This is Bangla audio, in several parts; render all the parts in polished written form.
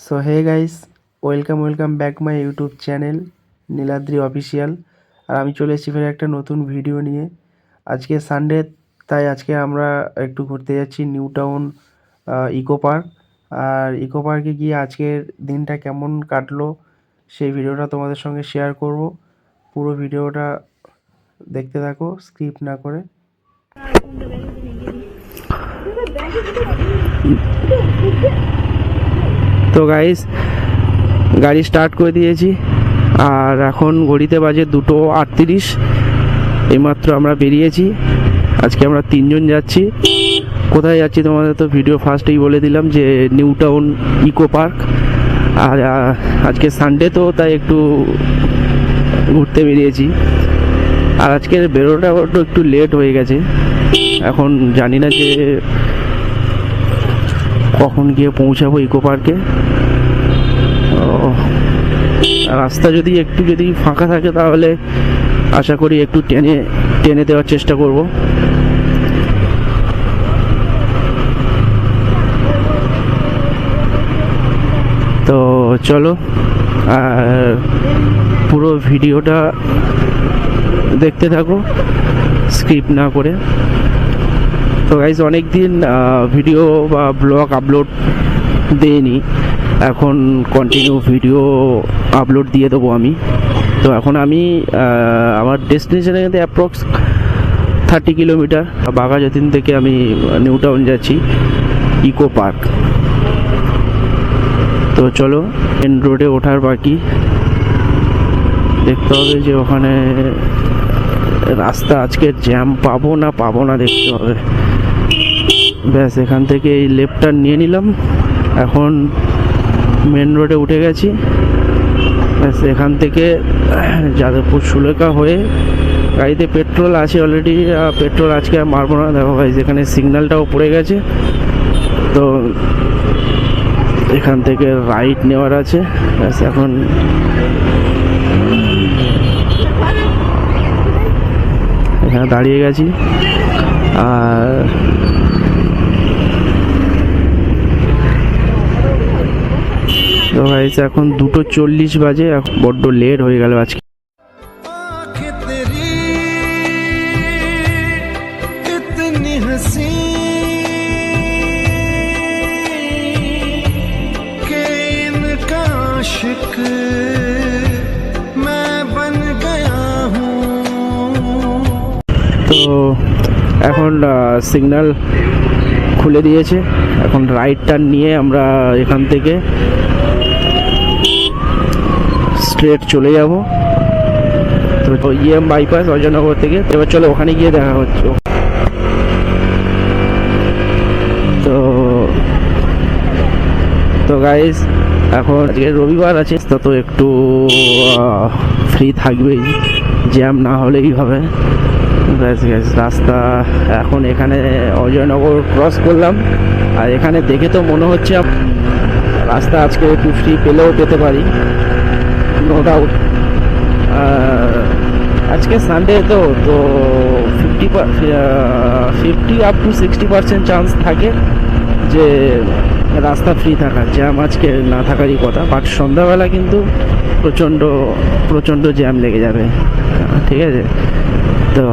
So hey guys, welcome back my YouTube channel Niladri official. আর আমি চলে এসেছি ফের একটা নতুন ভিডিও নিয়ে। আজকে সানডে, তাই আজকে আমরা একটু ঘুরতে যাচ্ছি নিউ টাউন ইকো পার্ক। আর ইকো পার্কে গিয়ে আজকের দিনটা কেমন কাটলো সেই ভিডিওটা তোমাদের সঙ্গে শেয়ার করব। পুরো ভিডিওটা দেখতে থাকো স্কিপ না করে। তো গাইস, গাড়ি স্টার্ট করে দিয়েছি আর এখন ঘড়িতে বাজে 2:38। এইমাত্র আমরা বেরিয়েছি। আজকে আমরা 3 জন যাচ্ছি। কোথায় যাচ্ছি তোমাদের তো ভিডিও ফার্স্টেই বলে দিলাম যে নিউ টাউন ইকো পার্ক। আর আজকে সানডে তো তাই একটু ঘুরতে বেরিয়েছি। আর আজকে বেরোটা একটু লেট হয়ে গেছে। এখন জানি না যে কখন গিয়ে পৌঁছাবো ইকো পার্কে। রাস্তা যদি ফাঁকা থাকে তাহলে আশা করি একটু টেনে দেওয়ার চেষ্টা করব। তো চলো, আর পুরো ভিডিওটা দেখতে থাকো স্কিপ না করে। তো গাইজ, অনেক দিন ভিডিও বা ব্লগ আপলোড দেইনি, এখন কন্টিনিউ ভিডিও আপলোড দিয়ে দেবো আমি। তো এখন আমি আমার ডেস্টিনেশনে কিন্তু অ্যাপ্রক্স 30 কিলোমিটার। বাঘাযতীন থেকে আমি নিউ টাউন যাচ্ছি ইকো পার্ক। তো চলো, মেন রোডে ওঠার বাকি। দেখতে হবে যে ওখানে রাস্তা আজকে জ্যাম পাবো না দেখতে হবে। ব্যাস, এখান থেকে এই লেফটটা নিয়ে নিলাম। এখন মেন রোডে উঠে গেছি। ব্যাস, এখান থেকে যাদবপুর সুলেখা হয়ে গাড়িতে পেট্রোল আছে অলরেডি। পেট্রোল আজকে আর মারবো না। দেখো ভাই, যেখানে সিগন্যালটাও পড়ে গেছে। তো এখান থেকে রাইট নেওয়ার আছে। ব্যাস, এখন এখানে দাঁড়িয়ে গেছি। আর তো গাইস, এখন 2:40 বাজে। বড্ড লেট হয়ে গেল আজকে। তো এখন সিগন্যাল খুলে দিয়েছে। এখন রাইট টার্ন নিয়ে আমরা এখান থেকে স্ট্রেট চলে যাব। তো ইএম বাইপাস অজয়নগর থেকে। এবার চলো, ওখানে গিয়ে দেখা হচ্ছে। তো গাইস, এখন আজকে রবিবার আছে, তো একটু ফ্রি থাকবেই, জ্যাম না হলেই হবে। রাস্তা এখন এখানে অজয়নগর ক্রস করলাম। আর এখানে দেখে তো মনে হচ্ছে রাস্তা আজকে একটু ফ্রি পেলেও পেতে পারি, নো ডাউট। আজকে সানডে তো 50 আপ টু 60% চান্স থাকে যে রাস্তা ফ্রি থাকার। জ্যাম আজকে না থাকারই কথা, বাট সন্ধ্যাবেলা কিন্তু প্রচণ্ড জ্যাম লেগে যাবে। ঠিক আছে, তো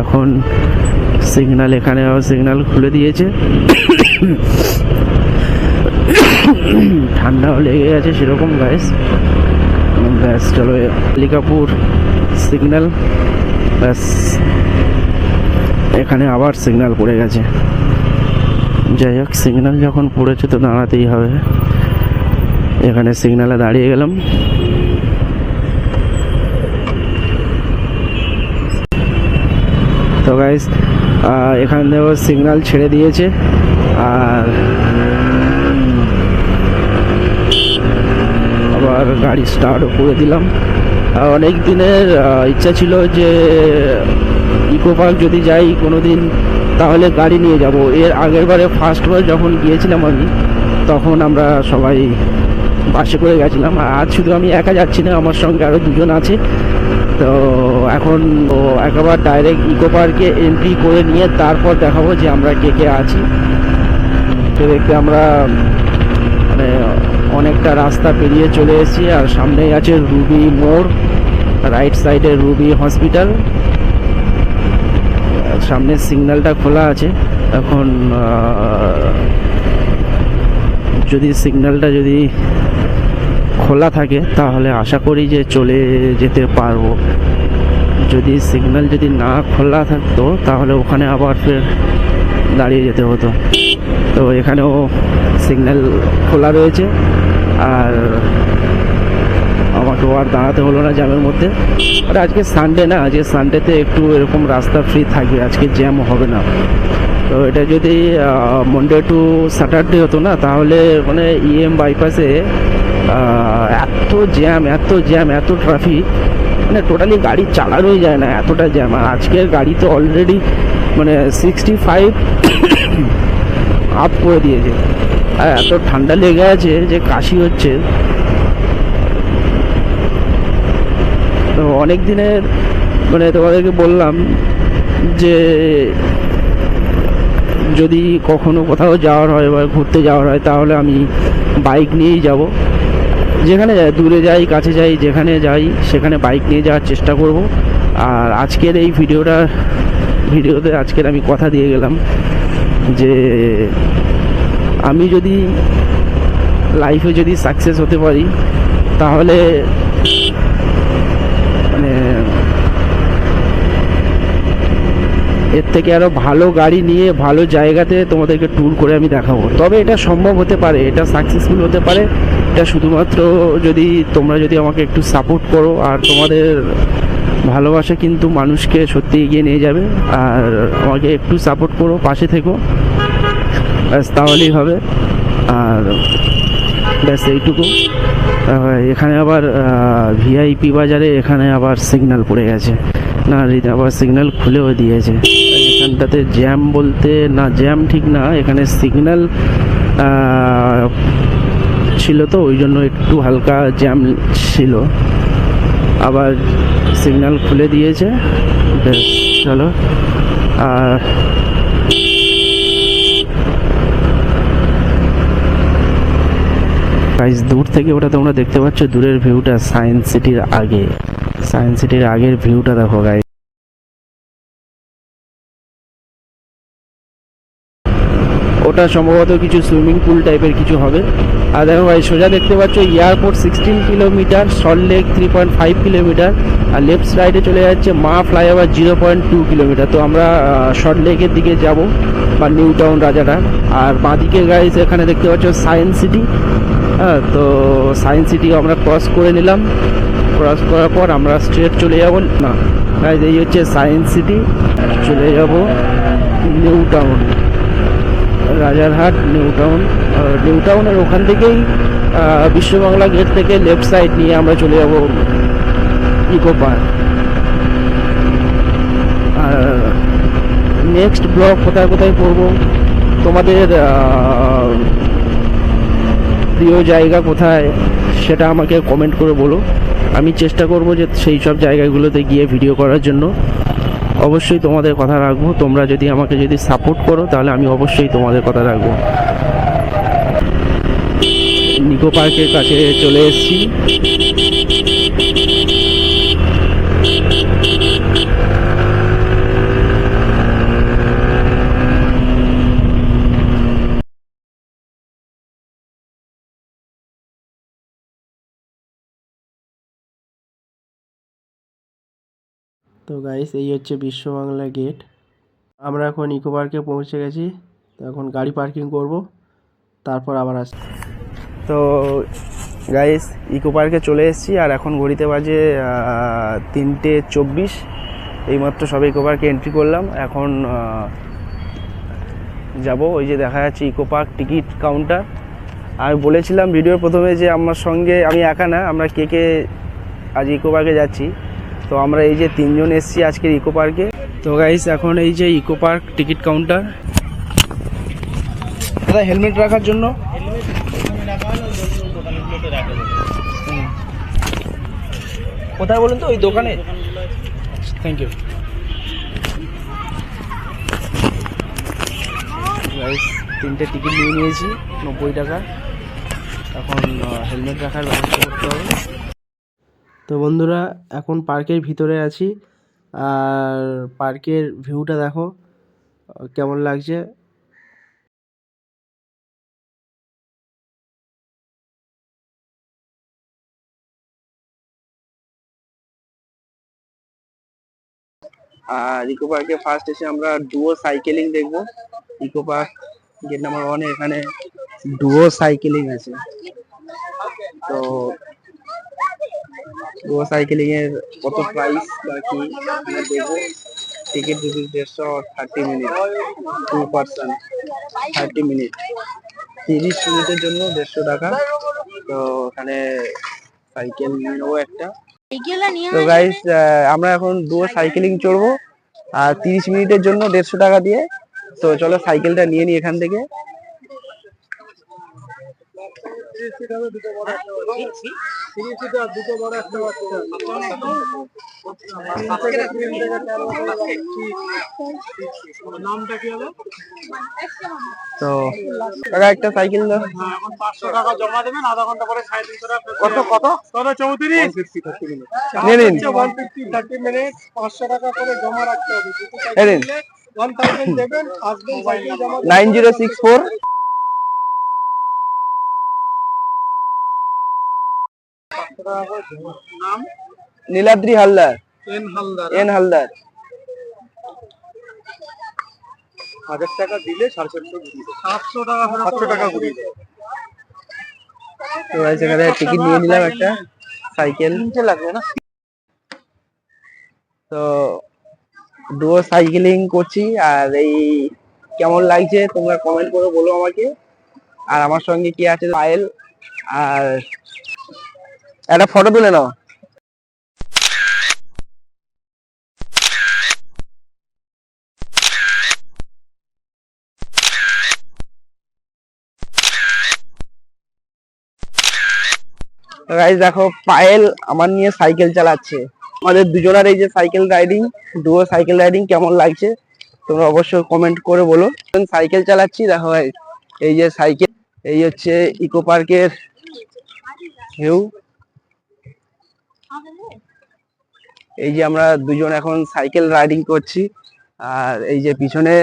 এখন সিগন্যাল খুলে দিয়েছে। ঠান্ডাও লেগে গেছে সেরকম গাইস। ব্যাস, চলো, কালিকাপুর সিগন্যাল। ব্যাস, এখানে আবার সিগন্যাল পড়ে গেছে। যাই হোক, সিগন্যাল যখন পড়েছে তো দাঁড়াতেই হবে। এখানে সিগন্যালে দাঁড়িয়ে গেলাম। তো গাইস, এখান থেকে সিগন্যাল ছেড়ে দিয়েছে। আর আবার গাড়ি স্টার্টও করে দিলাম। অনেক দিনের ইচ্ছা ছিল যে ইকো পার্ক যদি যাই কোনো দিন তাহলে গাড়ি নিয়ে যাব। এর আগের বারে ফার্স্টবার যখন গিয়েছিলাম আমি, তখন আমরা সবাই বাসে করে গেছিলাম। আজ শুধু আমি একা যাচ্ছি না, আমার সঙ্গে আরও 2 জন আছে। তো এখন একবার ডাইরেক্ট ইকো পার্কে এন্ট্রি করে নিয়ে তারপর দেখাবো যে আমরা কে কে আছি। দেখতে আমরা মানে একটা রাস্তা পেরিয়ে চলে এসেছি, আর সামনেই আছে রুবি মোড়, রাইট সাইডে রুবি হসপিটাল। সামনে সিগন্যালটা খোলা আছে এখন, যদি সিগন্যালটা যদি খোলা থাকে তাহলে আশা করি যে চলে যেতে পারবো। যদি সিগন্যাল যদি না খোলা থাকতো তাহলে ওখানে আবার ফের দাঁড়িয়ে যেতে হতো। তো এখানেও সিগন্যাল খোলা রয়েছে, আর আমাকে আর দাঁড়াতে হলো না জ্যামের মধ্যে। আর আজকে সানডে না, আজকে সানডেতে একটু এরকম রাস্তা ফ্রি থাকবে, আজকে জ্যাম হবে না। তো এটা যদি মনডে টু স্যাটারডে হতো না, তাহলে মানে ইএম বাইপাসে এত জ্যাম এত ট্রাফিক, মানে টোটালি গাড়ি চালানোই যায় না, এতটা জ্যাম। আর আজকের গাড়ি তো অলরেডি মানে 65 আপ করে দিয়েছে, আর এত ঠান্ডা লেগে আছে যে কাশি হচ্ছে। তো অনেক দিনের মানে তোমাদেরকে বললাম যে যদি কখনো কোথাও যাওয়ার হয় বা ঘুরতে যাওয়ার হয় তাহলে আমি বাইক নিয়েই যাব। যেখানে যাই, দূরে যাই কাছে যাই, যেখানে যাই সেখানে বাইক নিয়ে যাওয়ার চেষ্টা করব। আর আজকের এই ভিডিওতে আজকের আমি কথা দিয়ে গেলাম যে আমি যদি লাইফে যদি সাকসেস হতে পারি তাহলে মানে এর থেকে আরও ভালো গাড়ি নিয়ে ভালো জায়গাতে তোমাদেরকে ট্যুর করে আমি দেখাবো। তবে এটা সম্ভব হতে পারে, এটা সাকসেসফুল হতে পারে, এটা শুধুমাত্র তোমরা যদি আমাকে একটু সাপোর্ট করো। আর তোমাদের ভালোবাসা কিন্তু মানুষকে সত্যি এগিয়ে নিয়ে যাবে। আর আমাকে একটু সাপোর্ট করো, পাশে থেকো, ব্যাস তাহলেই হবে। আর ব্যাস এইটুকু। এখানে আবার ভিআইপি বাজারে এখানে আবার সিগন্যাল পড়ে গেছে, না আবার সিগন্যাল খুলেও দিয়েছে। এখানটাতে জ্যাম বলতে না, জ্যাম ঠিক না, এখানে সিগন্যাল ছিল তো ওই জন্য একটু হালকা জ্যাম ছিল, আবার সিগন্যাল খুলে দিয়েছে। বেশ চলো। আর গাইস দূর থেকে ওটা তোমরা দেখতে পাচ্ছ, দূরের ভিউটা সায়েন্স সিটির আগের ভিউটা দেখো গাইস। ওটা সম্ভবত কিছু সুইমিং পুল টাইপের কিছু হবে। আর দেখো ভাই সোজা দেখতে পাচ্ছ এয়ারপোর্ট 16 কিলোমিটার, সল্টলেক 3.5 কিলোমিটার, আর লেফট সাইডে চলে যাচ্ছে মা ফ্লাইওভার 0.2 কিলোমিটার। তো আমরা সল্টলেকের দিকে যাব, বা নিউ টাউন রাজারহাট। আর বাঁদিকে গাইস এখানে দেখতে পাচ্ছ সায়েন্স সিটি। হ্যাঁ, তো সায়েন্স সিটি আমরা ক্রস করে নিলাম। ক্রস করার পর আমরা স্ট্রেট চলে যাব, না গাইস এই হচ্ছে সায়েন্স সিটি, চলে যাব নিউ টাউন রাজারহাট, নিউ টাউনের ওখান থেকেই বিশ্ববাংলা গেট থেকে লেফট সাইড নিয়ে আমরা চলে যাব ইকো পার্ক। আর নেক্সট ব্লগ কোথায় কোথায় করবো, তোমাদের প্রিয় জায়গা কোথায় সেটা আমাকে কমেন্ট করে বলো। আমি চেষ্টা করব যে সেই সব জায়গাগুলোতে গিয়ে ভিডিও করার জন্য। অবশ্যই তোমাদের কথা রাখবো, তোমরা যদি আমাকে সাপোর্ট করো তাহলে আমি অবশ্যই তোমাদের কথা রাখবো। নিকো পার্কের কাছে চলে এসেছি। তো গাইস এই হচ্ছে বিশ্ববাংলা গেট। আমরা এখন ইকো পার্কে পৌঁছে গেছি। তো এখন গাড়ি পার্কিং করব, তারপর আবার আসছি। তো গাইস ইকো পার্কে চলে এসেছি, আর এখন ঘড়িতে বাজে 3:24। এইমাত্র সবে ইকো পার্কে এন্ট্রি করলাম। এখন যাব, ওই যে দেখা যাচ্ছে ইকো পার্ক টিকিট কাউন্টার। আমি বলেছিলাম ভিডিওর প্রথমে যে আমার সঙ্গে আমি একা না, আমরা কে আজ ইকো পার্কে যাচ্ছি। তো আমরা এই যে 3 জন এসেছি আজকের ইকো পার্কে। তো গাইস এখন এই যে ইকো পার্ক টিকিট কাউন্টার, দাদা হেলমেট রাখার জন্য কোথায় বলুন তো, ওই দোকানে। Thank you guys. 3টে টিকিট নিয়ে নিয়েছি 90 টাকা। এখন হেলমেট রাখার ব্যবস্থা করতে হবে। তো বন্ধুরা এখন পার্কের ভিতরে আছি, আর পার্কের ভিউটা দেখো কেমন লাগছে। আর ইকো পার্কে ফার্স্ট এসে আমরা ডুয়ো সাইকেলিং দেখবো। ইকো পার্ক গেট নাম্বার 1 এখানে ডুয়ো সাইকেলিং আছে। তো ডুয়ো সাইকেলিং এর কত প্রাইস বা কি আমরা দেখবো। টিকিট রুপিস 150 और 30 মিনিট 2 পার্সন 30 মিনিট, 30 মিনিটের জন্য 150 টাকা। তো ওখানে সাইকেল নিয়ে নেবো একটা। তো গাইস আমরা এখন ডুয়ো সাইকেলিং চড়বো আর 30 মিনিটের জন্য 150 টাকা দিয়ে। তো চলো সাইকেলটা নিয়ে নিই এখান থেকে। তো টাকা একটা সাইকেল দাও। এখন 500 টাকা জমা দেবেন, আধা ঘন্টা পরে 350 টাকা। কত কত? 34 নিয়ে নিন। 30 মিনিট 500 টাকা করে জমা রাখতে হবে। 1000 দেবেন, আসবেন সাইকেল জমা 9064 নাম নীলাদ্রি হালদার, এন হালদার। 1000 টাকা দিলে 750 টাকা 700 টাকা ঘুরিয়ে দেবে। তো এখানে টিকিট নিয়ে নিলাম একটা সাইকেল, কিনতে লাগবে না। তো ডুয়ো সাইকেলিং করছি, আর এই কেমন লাগছে তোমরা কমেন্ট করে বলো আমাকে। আর আমার সঙ্গে কি আছে, পায়েল। আর একটা ফটো তুলে নাও। গাইস দেখো পায়েল আমার নিয়ে সাইকেল চালাচ্ছে। আমাদের দুজনের এই যে cycle riding, duo cycle riding কেমন লাগছে তোমরা অবশ্যই কমেন্ট করে বলো। সাইকেল চালাচ্ছি দেখো ভাই, এই যে সাইকেল, এই হচ্ছে ইকো পার্কের ভিউ। এই যে আমরা দুজন এখন সাইকেল রাইডিং করছি, আর এই যে পিছনে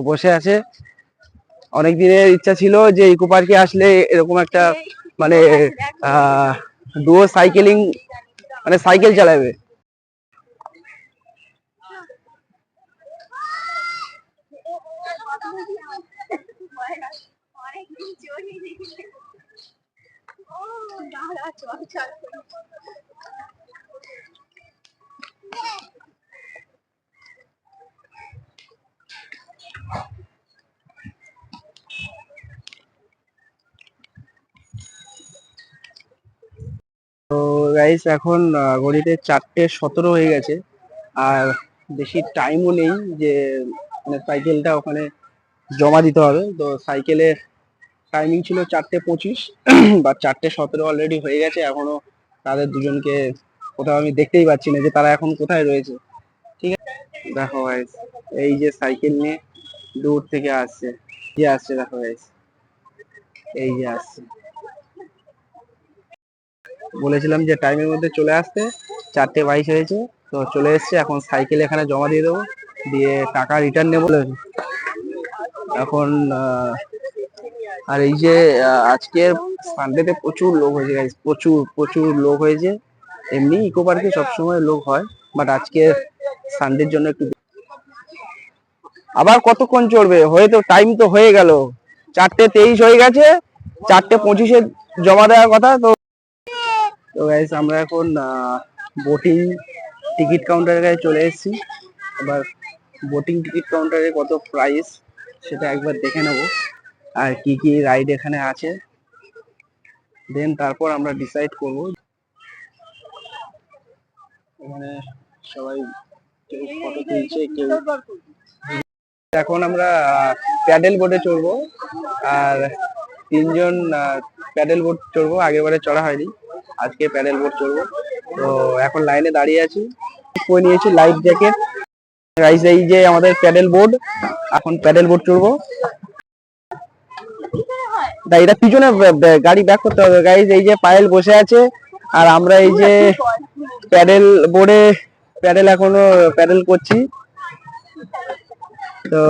বসে আছে। অনেক দিনের ইচ্ছা ছিল যে ইকো পার্কে আসলে এরকম একটা মানে ডুয়ো সাইকেলিং মানে সাইকেল চালাবে। তো গাইস এখন ঘড়িতে 4:17 হয়ে গেছে, আর বেশি টাইমও নেই যে মানে সাইকেলটা ওখানে জমা দিতে হবে। তো সাইকেলের টাইমিং ছিল 4:25 বা 4:17 অলরেডি হয়ে গেছে। এখনো তাদের দুজনকে কোথাও আমি দেখতেই পাচ্ছি না যে তারা এখন কোথায় রয়েছে। ঠিক আছে, দেখো গাইস এই যে সাইকেল নিয়ে দূর থেকে আসছে, যে আসছে দেখো গাইস, এই যে আসছে। বলেছিলাম যে টাইমের মধ্যে চলে আসতে, 4:22 হয়েছে। তো চলে এসছে, এখন সাইকেল এখানে জমা দিয়ে দেবো, দিয়ে টাকা রিটার্ন নেবো এখন। আর এই যে আজকের সানডেতে প্রচুর লোক হয়েছে গাইস, প্রচুর প্রচুর লোক হয়েছে। এমনি ইকো পার্কে সবসময় লোক হয়, বাট আজকে সানডের জন্য একটু। আবার কতক্ষণ চড়বে, হয়ে তো টাইম তো হয়ে গেল, 4:23 হয়ে গেছে, 4:25-এ জমা দেওয়ার কথা। তো তো গাইস আমরা এখন বোটিং টিকিট কাউন্টারের কাছে চলে এসেছি। এবার বোটিং টিকিট কাউন্টারে কত প্রাইস সেটা একবার দেখে নেব, আর কি কি রাইড এখানে আছে, দেন তারপর আমরা ডিসাইড করব। এখানে সবাই কেউ ফটো তুলছে, কেউ। এখন আমরা প্যাডেল বোটে চড়বো, আর 3জন প্যাডেল বোট চড়বো। আগেরবারে চড়া হয়নি, আজকে প্যাডেল বোট চড়বো। তো এখন লাইনে দাঁড়িয়ে আছি, পরে নিয়েছি লাইফ জ্যাকেট। গাইস এই যে আমাদের প্যাডেল বোট, এখন প্যাডেল বোট চড়বো। তাই এটা পিছনে গাড়ি ব্যাক করতে হবে গাইজ। এই যে পায়েল বসে আছে আর আমরা এই যে প্যাডেল বোর্ডে এখনো প্যাডেল করছি। তো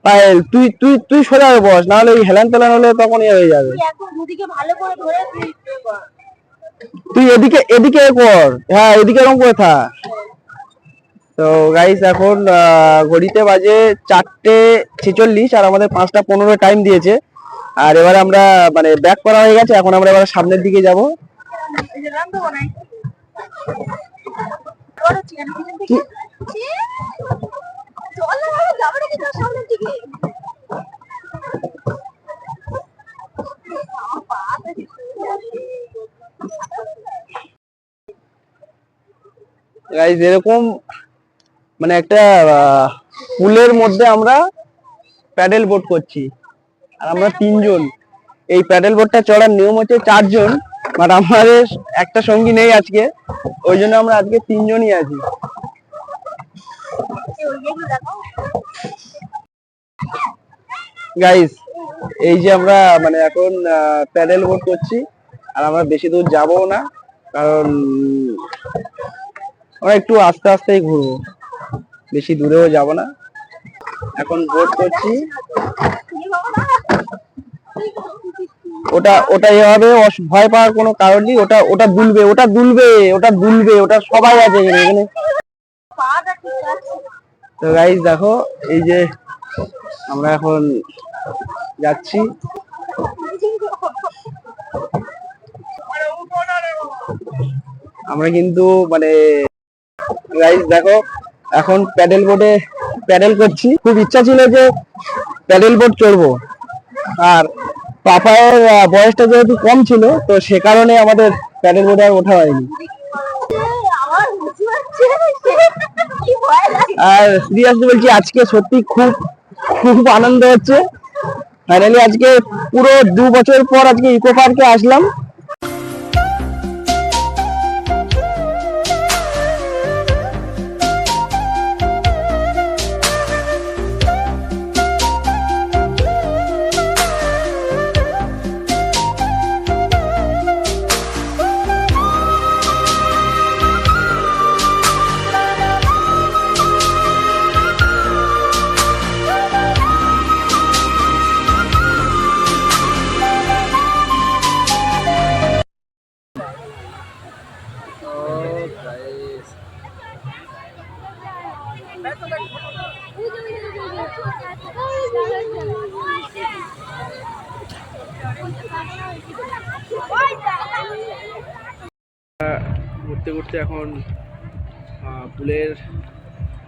পায়েল তুই তুই তুই সোজা হয়ে বস, নাহলে ওই হেলান তেলান হলে তখন হয়ে যাবে। তুই এদিকে এদিকে কর, হ্যাঁ এদিকে এরকম করে থাক। তো গাইস এখন ঘড়িতে বাজে 4:46 আর আমাদের 5:15 টাইম দিয়েছে। আর এবারে আমরা মানে ব্যাক করা হয়ে গেছে, এখন আমরা এবার সামনের দিকে যাব। গাইস এরকম মানে একটা পুলের মধ্যে আমরা প্যাডেল বোট করছি আর আমরা 3 জন। এই প্যাডেল বোটটা চড়ার নিয়ম হচ্ছে 4 জন, বাট আমাদের একটা সঙ্গী নেই আজকে, ওই জন্য আমরা আজকে 3 জনই আছি। গাইস এই যে আমরা মানে এখন প্যাডেল বোট করছি আর আমরা বেশি দূর যাবো না, কারণ আমরা একটু আস্তে আস্তেই ঘুরবো, বেশি দূরেও যাব না। এখন বোট করছি, ওটা ওটা এভাবে ভয় পাওয়ার কোনো কারণ নেই। ওটা ওটা দুলবে, ওটা দুলবে, ওটা দুলবে, ওটা সবাই আছে এখানে। তো গাইস দেখো এই যে আমরা এখন যাচ্ছি। আমরা কিন্তু মানে গাইস দেখো এখন প্যাডেল বোর্ডে প্যাডেল করছি। খুব ইচ্ছা ছিল যে প্যাডেল বোর্ড চড়বো, আর পাপায়ের বয়সটা যেহেতু কম ছিল তো সে কারণে আমাদের প্যাডেল বোর্ডে আর ওঠা হয়নি। আর সিরিয়াসলি বলছি আজকে সত্যি খুব খুব আনন্দ হচ্ছে। ফাইনালি আজকে পুরো 2 বছর পর আজকে ইকো পার্কে আসলাম। ঘুরতে ঘুরতে এখন পুলের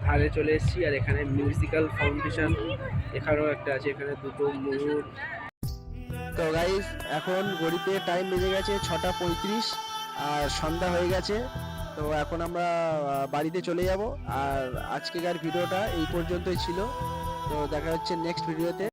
ধারে চলে এসেছি, আর এখানে মিউজিক্যাল ফাউন্ডেশন এখানেও একটা আছে, এখানে দুটো ময়ূর। তো গাইস এখন ঘড়িতে টাইম বেজে গেছে 6:35 আর সন্ধ্যা হয়ে গেছে। তো এখন আমরা বাড়িতে চলে যাব, আর আজকেকার ভিডিওটা এই পর্যন্তই ছিল। তো দেখা হচ্ছে নেক্সট ভিডিওতে।